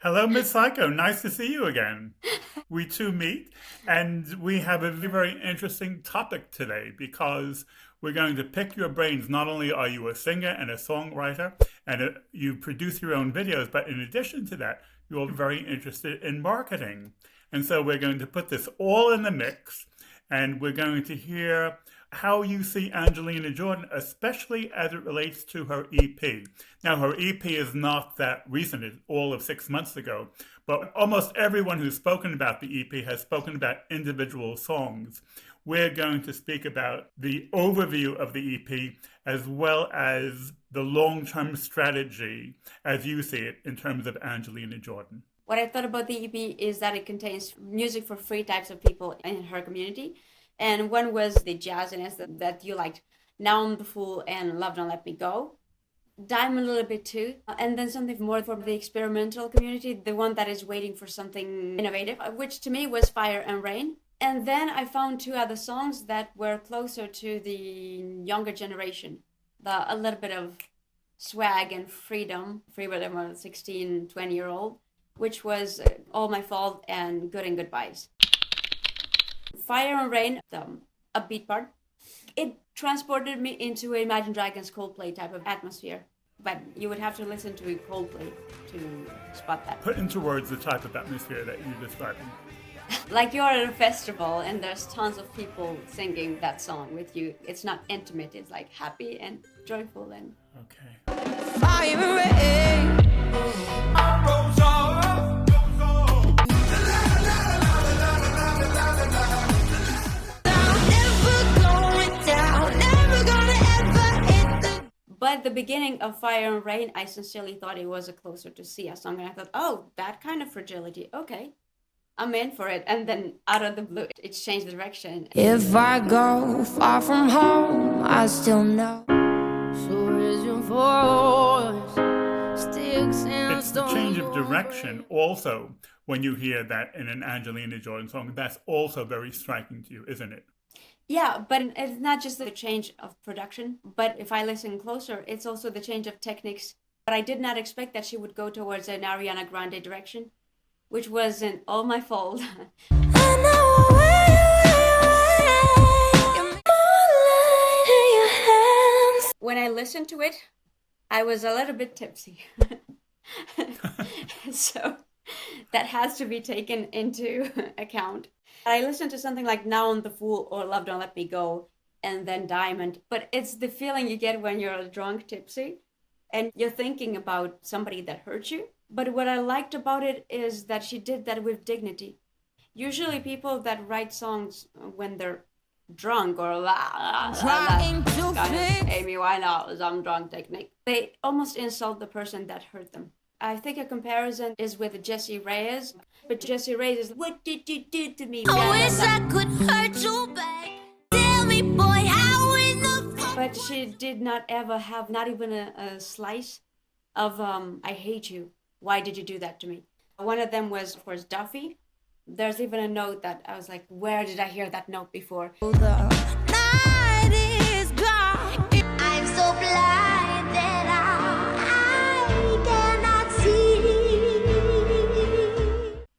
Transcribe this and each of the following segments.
Hello, Miss Psycho. Nice to see you again. We two meet, and we have a very interesting topic today because we're going to pick your brains. Not only are you a singer and a songwriter, and you produce your own videos, but in addition to that, you're very interested in marketing. And so we're going to put this all in the mix, and we're going to hear how you see Angelina Jordan, especially as it relates to her EP. Now, her EP is not that recent, it's all of 6 months ago, but almost everyone who's spoken about the EP has spoken about individual songs. We're going to speak about the overview of the EP as well as the long term strategy as you see it in terms of Angelina Jordan. What I thought about the EP is that it contains music for three types of people in her community. And one was the jazziness that you liked, Now I'm the Fool and Love Don't Let Me Go. Diamond a little bit too. And then something more for the experimental community, the one that is waiting for something innovative, which to me was Fire and Rain. And then I found two other songs that were closer to the younger generation, a little bit of swag and freedom of a 16, 20-year-old, which was All My Fault and Good and Goodbyes. Fire and Rain, the upbeat part, it transported me into Imagine Dragons Coldplay type of atmosphere. But you would have to listen to Coldplay to spot that. Put into words the type of atmosphere that you're describing. Like you're at a festival and there's tons of people singing that song with you. It's not intimate, it's like happy and joyful and... Okay. Fire and rain. I rose up. But the beginning of Fire and Rain, I sincerely thought it was a closer to Sia song. And I thought, oh, that kind of fragility. Okay, I'm in for it. And then out of the blue, it changed direction. If I go far from home, I still know. So is your voice, sticks and It's the change of direction also when you hear that in an Angelina Jordan song. That's also very striking to you, isn't it? Yeah, but it's not just the change of production, but if I listen closer, it's also the change of techniques. But I did not expect that she would go towards an Ariana Grande direction, which wasn't all my fault. When I listened to it, I was a little bit tipsy. So that has to be taken into account. I listened to something like Now I'm the Fool or Love Don't Let Me Go and then Diamond, but it's the feeling you get when you're drunk, tipsy, and you're thinking about somebody that hurt you. But what I liked about it is that she did that with dignity. Usually people that write songs when they're drunk or Trying to fix Amy Winehouse, I'm drunk technique, they almost insult the person that hurt them. I think a comparison is with Jessie Reyez, but Jessie Reyez is, what did you do to me? I wish I could hurt you back. Tell me, boy, how in the fuck? But she did not ever have, not even a slice of, I hate you. Why did you do that to me? One of them was, of course, Duffy. There's even a note that I was like, where did I hear that note before? The night is gone. I'm so blind that I cannot see.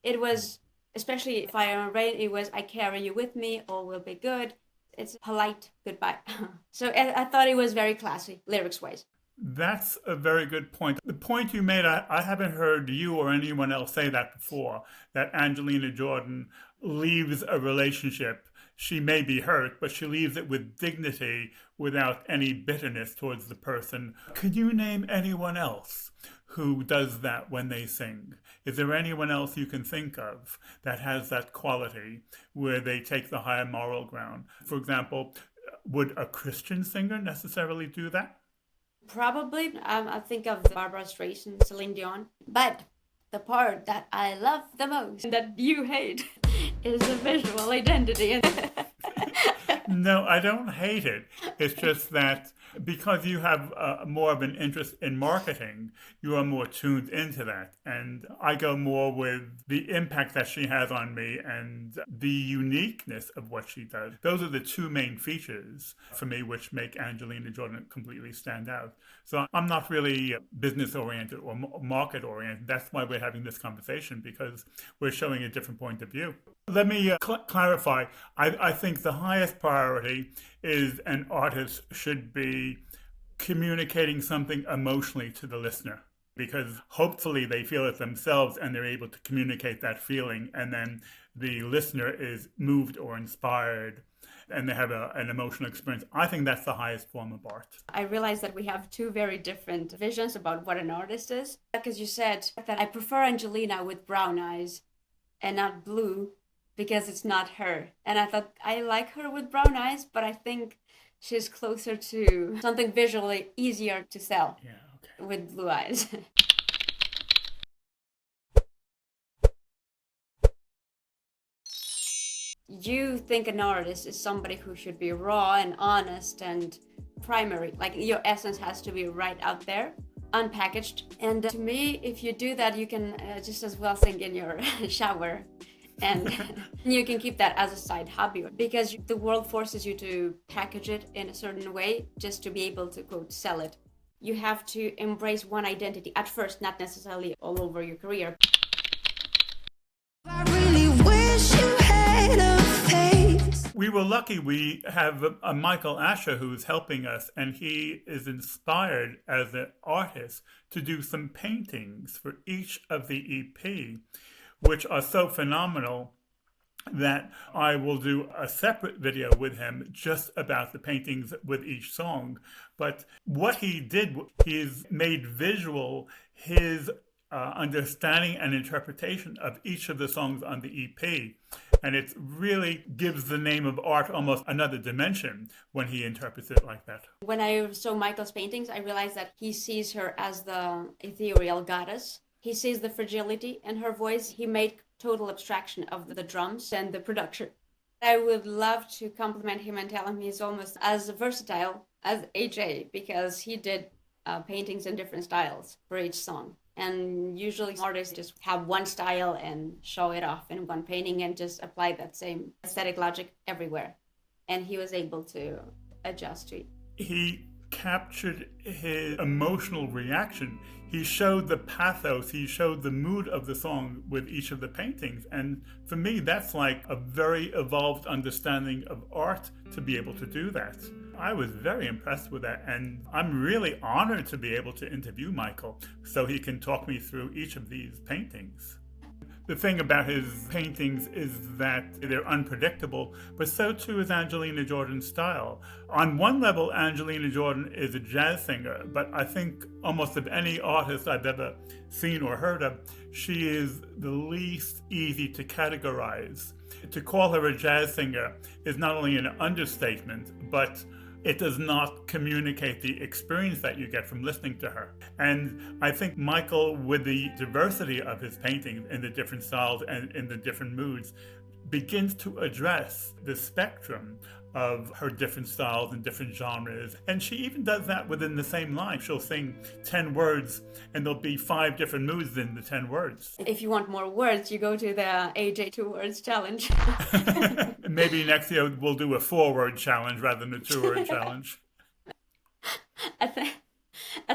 It was, especially Fire and Rain, it was, I carry you with me, all will be good. It's a polite goodbye. So I thought it was very classy, lyrics-wise. That's a very good point. The point you made, I haven't heard you or anyone else say that before, that Angelina Jordan leaves a relationship. She may be hurt, but she leaves it with dignity without any bitterness towards the person. Could you name anyone else who does that when they sing? Is there anyone else you can think of that has that quality where they take the higher moral ground? For example, would a Christian singer necessarily do that? Probably, I think of Barbara Streisand, Celine Dion. But the part that I love the most, that you hate, is the visual identity. No, I don't hate it. It's just that Because you have more of an interest in marketing, you are more tuned into that. And I go more with the impact that she has on me and the uniqueness of what she does. Those are the two main features for me which make Angelina Jordan completely stand out. So I'm not really business oriented or market oriented. That's why we're having this conversation, because we're showing a different point of view. Let me clarify. I think the highest priority is an artist should be communicating something emotionally to the listener, because hopefully they feel it themselves and they're able to communicate that feeling, and then the listener is moved or inspired and they have an emotional experience. I think that's the highest form of art. I realize that we have two very different visions about what an artist is. Because you said that I prefer Angelina with brown eyes and not blue, because it's not her. And I thought I like her with brown eyes, but I think she's closer to something visually easier to sell with blue eyes. You think an artist is somebody who should be raw and honest and primary, like your essence has to be right out there, unpackaged. And to me, if you do that, you can just as well sing in your shower. And you can keep that as a side hobby, because the world forces you to package it in a certain way just to be able to, quote, sell it. You have to embrace one identity at first, not necessarily all over your career. I really wish you had a face. We were lucky we have a Michael Asher who's helping us, and he is inspired as an artist to do some paintings for each of the EP, which are so phenomenal that I will do a separate video with him just about the paintings with each song. But what he did, he's made visual his understanding and interpretation of each of the songs on the EP. And it really gives the name of art almost another dimension when he interprets it like that. When I saw Michael's paintings, I realized that he sees her as the ethereal goddess. He sees the fragility in her voice. He made total abstraction of the drums and the production. I would love to compliment him and tell him he's almost as versatile as AJ, because he did paintings in different styles for each song. And usually artists just have one style and show it off in one painting and just apply that same aesthetic logic everywhere. And he was able to adjust to it. He captured his emotional reaction. He showed the pathos, he showed the mood of the song with each of the paintings. And for me, that's like a very evolved understanding of art to be able to do that. I was very impressed with that, and I'm really honored to be able to interview Michael so he can talk me through each of these paintings. The thing about his paintings is that they're unpredictable, but so too is Angelina Jordan's style. On one level, Angelina Jordan is a jazz singer, but I think almost of any artist I've ever seen or heard of, she is the least easy to categorize. To call her a jazz singer is not only an understatement, but it does not communicate the experience that you get from listening to her. And I think Michael, with the diversity of his paintings in the different styles and in the different moods, begins to address the spectrum of her different styles and different genres. And she even does that within the same line. She'll sing 10 words and there'll be 5 different moods in the 10 words. If you want more words, you go to the AJ 2 words challenge. Maybe next year we'll do a 4-word challenge rather than a 2-word challenge. I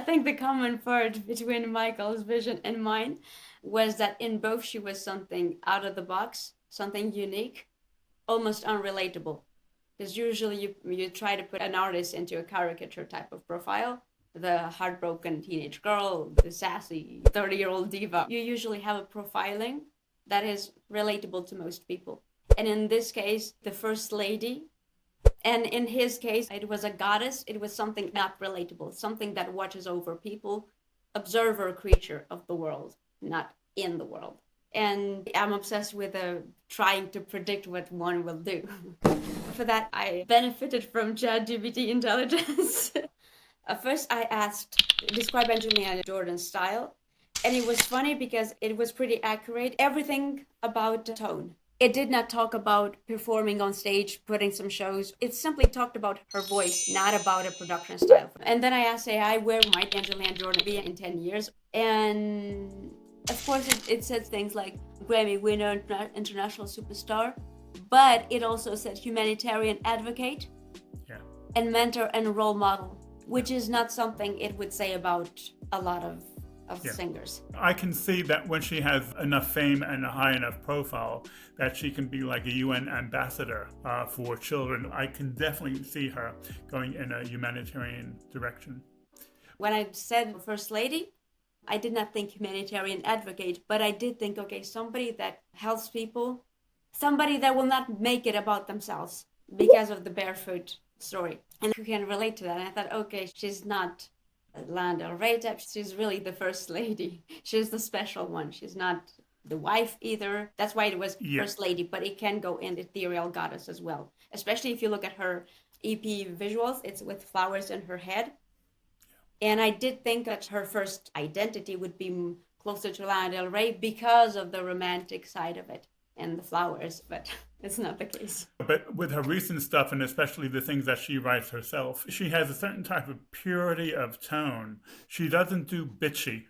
think the common part between Michael's vision and mine was that in both she was something out of the box, something unique, almost unrelatable. Because usually you try to put an artist into a caricature type of profile, the heartbroken teenage girl, the sassy 30-year-old diva. You usually have a profiling that is relatable to most people. And in this case, the first lady, and in his case, it was a goddess. It was something not relatable, something that watches over people, observer creature of the world, not in the world. And I'm obsessed with trying to predict what one will do. For that, I benefited from ChatGPT intelligence. First, I asked, describe Angelina Jordan's style. And it was funny because it was pretty accurate. Everything about the tone. It did not talk about performing on stage, putting some shows. It simply talked about her voice, not about a production style. And then I asked AI, where might Angelina Jordan be in 10 years? And of course, it said things like Grammy winner, international superstar, but it also said humanitarian advocate, Yeah. and mentor and role model, which is not something it would say about a lot of Yeah. singers. I can see that when she has enough fame and a high enough profile, that she can be like a UN ambassador for children. I can definitely see her going in a humanitarian direction. When I said First Lady, I did not think humanitarian advocate, but I did think, okay, somebody that helps people, somebody that will not make it about themselves because of the barefoot story, and who can relate to that. And I thought, okay, she's not Lana Del Rey type. She's really the First Lady. She's the special one. She's not the wife either. That's why it was Yeah. First Lady, but it can go in ethereal goddess as well. Especially if you look at her EP visuals, it's with flowers in her head. And I did think that her first identity would be closer to Lana Del Rey because of the romantic side of it and the flowers, but it's not the case. But with her recent stuff, and especially the things that she writes herself, she has a certain type of purity of tone. She doesn't do bitchy.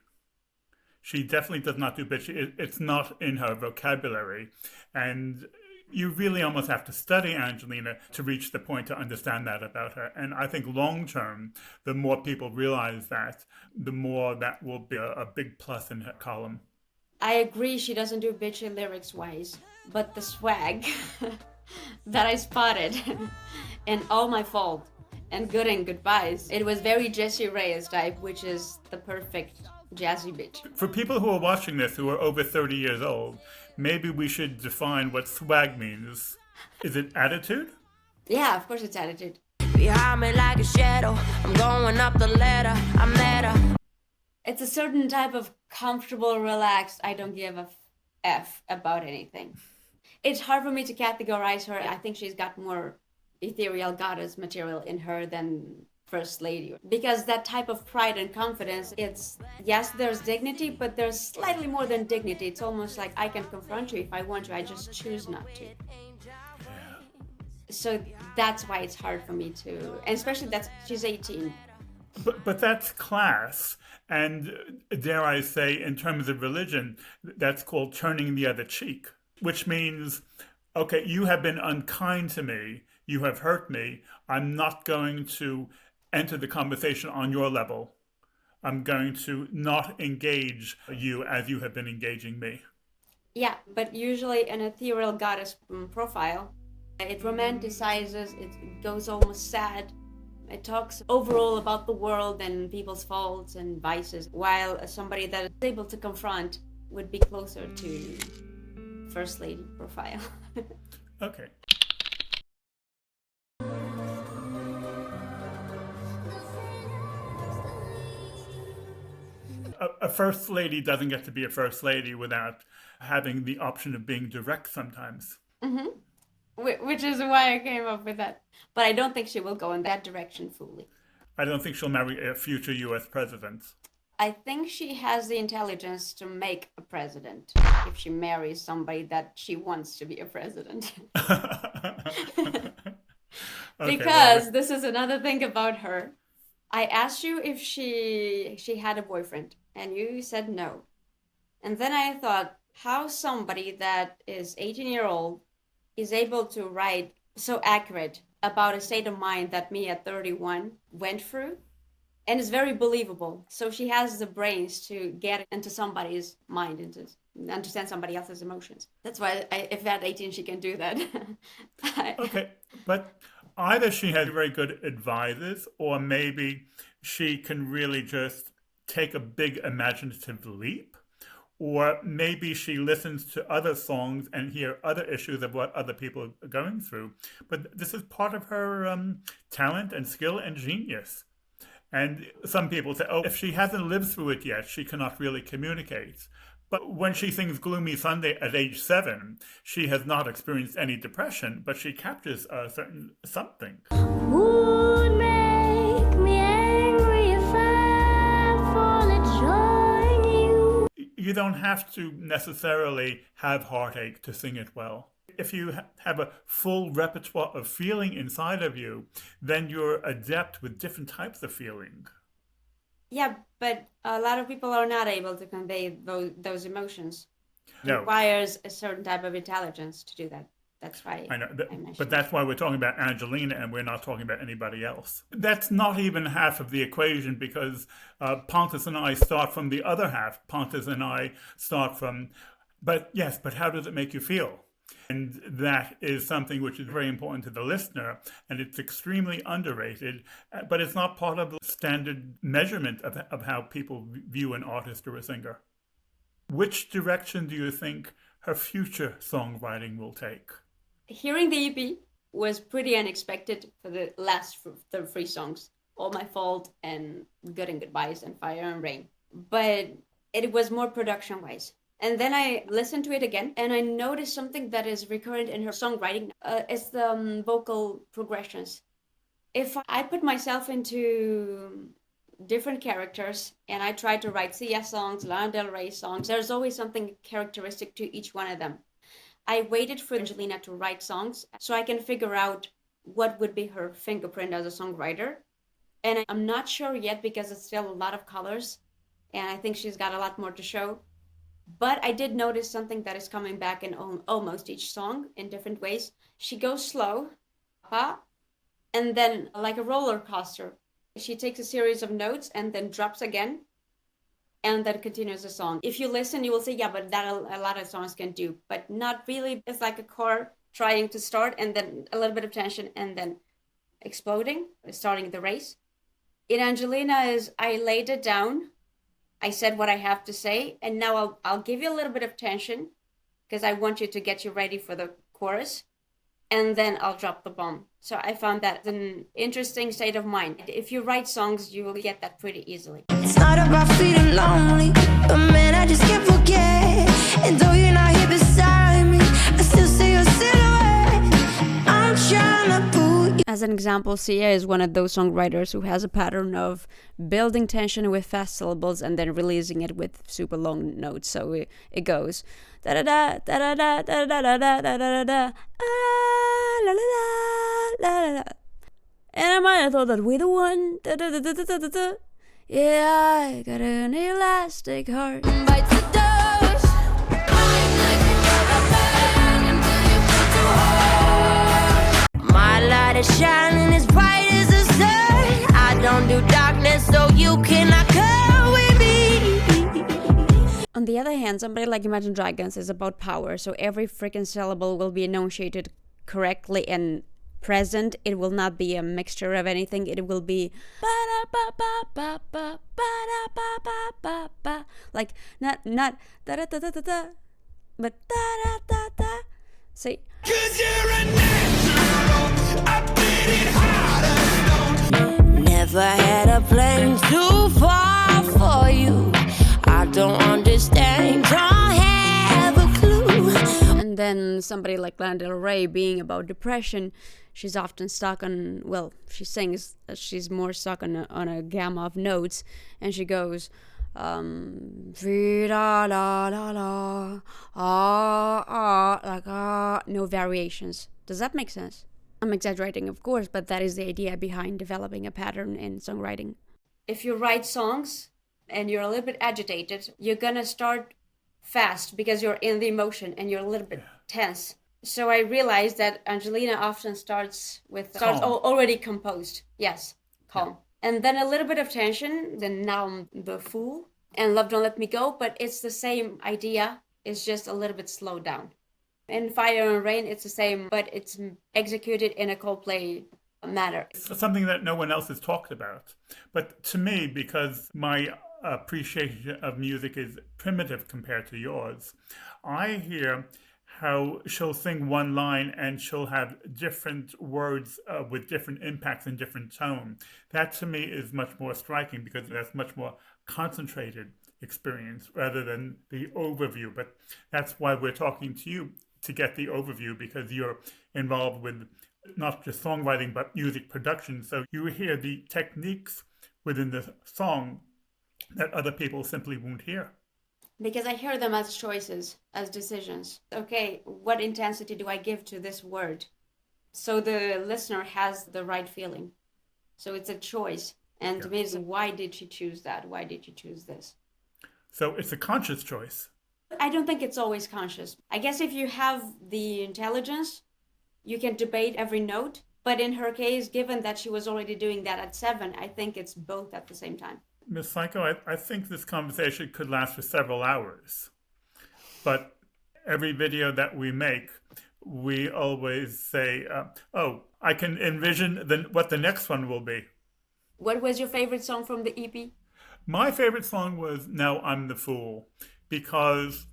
She definitely does not do bitchy. It's not in her vocabulary. And you really almost have to study Angelina to reach the point to understand that about her. And I think long term, the more people realize that, the more that will be a big plus in her column. I agree she doesn't do bitchy lyrics wise, but the swag that I spotted in All My Fault and Good and Goodbyes, it was very Jessie Reyes type, which is the perfect jazzy bitch. For people who are watching this who are over 30 years old, maybe we should define what swag means. Is it attitude? Yeah, of course it's attitude. Behind me like a shadow, I'm going up the ladder. I met her. It's a certain type of comfortable, relaxed, I don't give a F about anything. It's hard for me to categorize her. I think she's got more ethereal goddess material in her than First Lady. Because that type of pride and confidence, it's, yes, there's dignity, but there's slightly more than dignity. It's almost like I can confront you if I want to, I just choose not to. So that's why it's hard for me to, and especially that she's 18. But that's class. And dare I say, in terms of religion, that's called turning the other cheek, which means, okay, you have been unkind to me. You have hurt me. I'm not going to enter the conversation on your level. I'm going to not engage you as you have been engaging me. Yeah, but usually an ethereal goddess profile, it romanticizes, it goes almost sad. It talks overall about the world and people's faults and vices, while somebody that is able to confront would be closer to First Lady profile. Okay. A first lady doesn't get to be a first lady without having the option of being direct sometimes. Mm-hmm. Which is why I came up with that. But I don't think she will go in that direction fully. I don't think she'll marry a future US president. I think she has the intelligence to make a president if she marries somebody that she wants to be a president. Okay, Because well, this is another thing about her. I asked you if she had a boyfriend, and you said no. And then I thought, how somebody that is 18-year-old is able to write so accurate about a state of mind that me at 31 went through, and it's very believable. So she has the brains to get into somebody's mind and to understand somebody else's emotions. That's why if at 18 she can do that. okay, but either she has very good advisors, or maybe she can really just take a big imaginative leap. Or maybe she listens to other songs and hear other issues of what other people are going through. But this is part of her talent and skill and genius. And some people say, oh, if she hasn't lived through it yet, she cannot really communicate. But when she sings Gloomy Sunday at age 7, she has not experienced any depression, but she captures a certain something. Would make me angry if I fully join you. You don't have to necessarily have heartache to sing it well. If you have a full repertoire of feeling inside of you, then you're adept with different types of feeling. Yeah, but a lot of people are not able to convey those emotions. It No, requires a certain type of intelligence to do that. That's why I know, I mentioned but that's why we're talking about Angelina and we're not talking about anybody else. That's not even half of the equation because Pontus and I start from the other half. Pontus and I start from, but yes, but how does it make you feel? And that is something which is very important to the listener, and it's extremely underrated, but it's not part of the standard measurement of how people view an artist or a singer. Which direction do you think her future songwriting will take? Hearing the EP was pretty unexpected for the last the three songs, All My Fault and Good and Goodbyes and Fire and Rain. But it was more production-wise. And then I listened to it again, and I noticed something that is recurrent in her songwriting. It's the vocal progressions. If I put myself into different characters and I try to write Sia songs, Lana Del Rey songs, there's always something characteristic to each one of them. I waited for Angelina to write songs so I can figure out what would be her fingerprint as a songwriter. And I'm not sure yet because it's still a lot of colors, and I think she's got a lot more to show. But I did notice something that is coming back in almost each song in different ways. She goes slow, and then like a roller coaster. She takes a series of notes and then drops again, and then continues the song. If you listen, you will say, yeah, but that a lot of songs can do, but not really. It's like a core trying to start and then a little bit of tension and then exploding, starting the race. In Angelina is, I laid it down, I said what I have to say, and now I'll give you a little bit of tension because I want you to get you ready for the chorus, and then I'll drop the bomb. So I found that an interesting state of mind. If you write songs, you will get that pretty easily. It's not about feeling lonely, but man, I just can't forget. And though you're not here beside me, I still see your silhouette. I'm trying to pull you. As an example, Sia is one of those songwriters who has a pattern of building tension with fast syllables and then releasing it with super long notes. So it goes da da da da da da da da da da da da la la la la la. And I might have thought that we're the one. Da da da da da da da. Yeah, I got an elastic heart. Bites the dust. I'm like a rubber band until you feel too hard. My light is shining as bright as the sun. I don't do darkness, so you cannot come with me. On the other hand, somebody like Imagine Dragons is about power, so every freaking syllable will be enunciated correctly and present. It will not be a mixture of anything. It will be like not da da da da da da, but da da da da. See? 'Cause you're a natural. I did it harder. Never had a plan too far for you. I don't understand, don't have a clue. And then somebody like Lana Del Rey being about depression, she's often stuck on, well, she sings, she's more stuck on a gamma of notes, and she goes, la la la la, like no variations. Does that make sense? I'm exaggerating, of course, but that is the idea behind developing a pattern in songwriting. If you write songs and you're a little bit agitated, you're gonna start fast because you're in the emotion and you're a little bit tense. So I realized that Angelina often starts already composed. Yes, calm. And then a little bit of tension, then Now I'm the Fool and Love Don't Let Me Go, but it's the same idea. It's just a little bit slowed down. In Fire and Rain, it's the same, but it's executed in a Coldplay manner. It's something that no one else has talked about. But to me, because my appreciation of music is primitive compared to yours, I hear how she'll sing one line and she'll have different words with different impacts and different tone. That to me is much more striking because that's much more concentrated experience rather than the overview. But that's why we're talking to you, to get the overview, because you're involved with not just songwriting but music production. So you hear the techniques within the song that other people simply won't hear. Because I hear them as choices, as decisions. Okay, what intensity do I give to this word? So the listener has the right feeling. So it's a choice. And to me, it's why did she choose that? Why did you choose this? So it's a conscious choice. I don't think it's always conscious. I guess if you have the intelligence, you can debate every note. But in her case, given that she was already doing that at 7, I think it's both at the same time. Ms. Psycho, I think this conversation could last for several hours. But every video that we make, we always say, oh, I can envision what the next one will be. What was your favorite song from the EP? My favorite song was Now I'm the Fool, because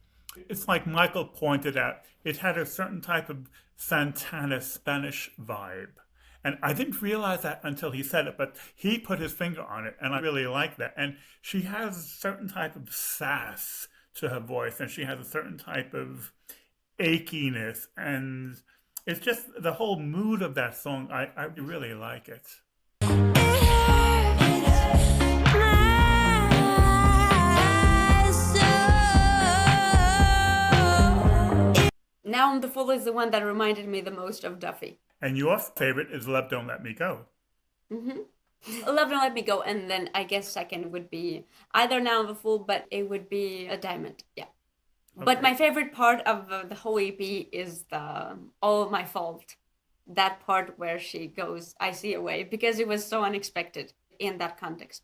it's like Michael pointed out, it had a certain type of Santana Spanish vibe. And I didn't realize that until he said it, but he put his finger on it, and I really like that. And she has a certain type of sass to her voice, and she has a certain type of achiness, and it's just the whole mood of that song. I really like it. Now I'm the Fool is the one that reminded me the most of Duffy. And your favorite is Love Don't Let Me Go. Love Don't Let Me Go, and then I guess second would be either Now I'm the Fool, but it would be a Diamond, yeah. Okay. But my favorite part of the whole EP is the All My Fault. That part where she goes, I see a way, because it was so unexpected in that context.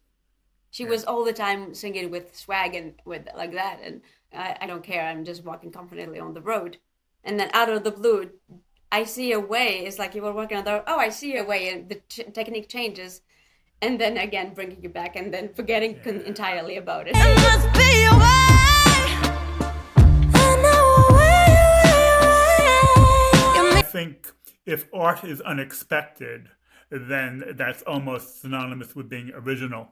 She was all the time singing with swag and with like that, and I don't care, I'm just walking confidently on the road. And then out of the blue, I see a way. It's like you were walking on the road, oh, I see a way, and the technique changes. And then again, bringing you back, and then forgetting entirely about it. It must be a way. I think if art is unexpected, then that's almost synonymous with being original.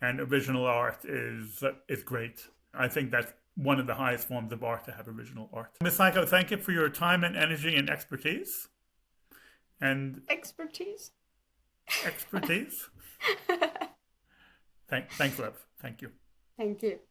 And original art is great. I think that's one of the highest forms of art, to have original art. Ms. Psycho, thank you for your time and energy and expertise. And Expertise? Thanks, Lev. Thank you. Thank you.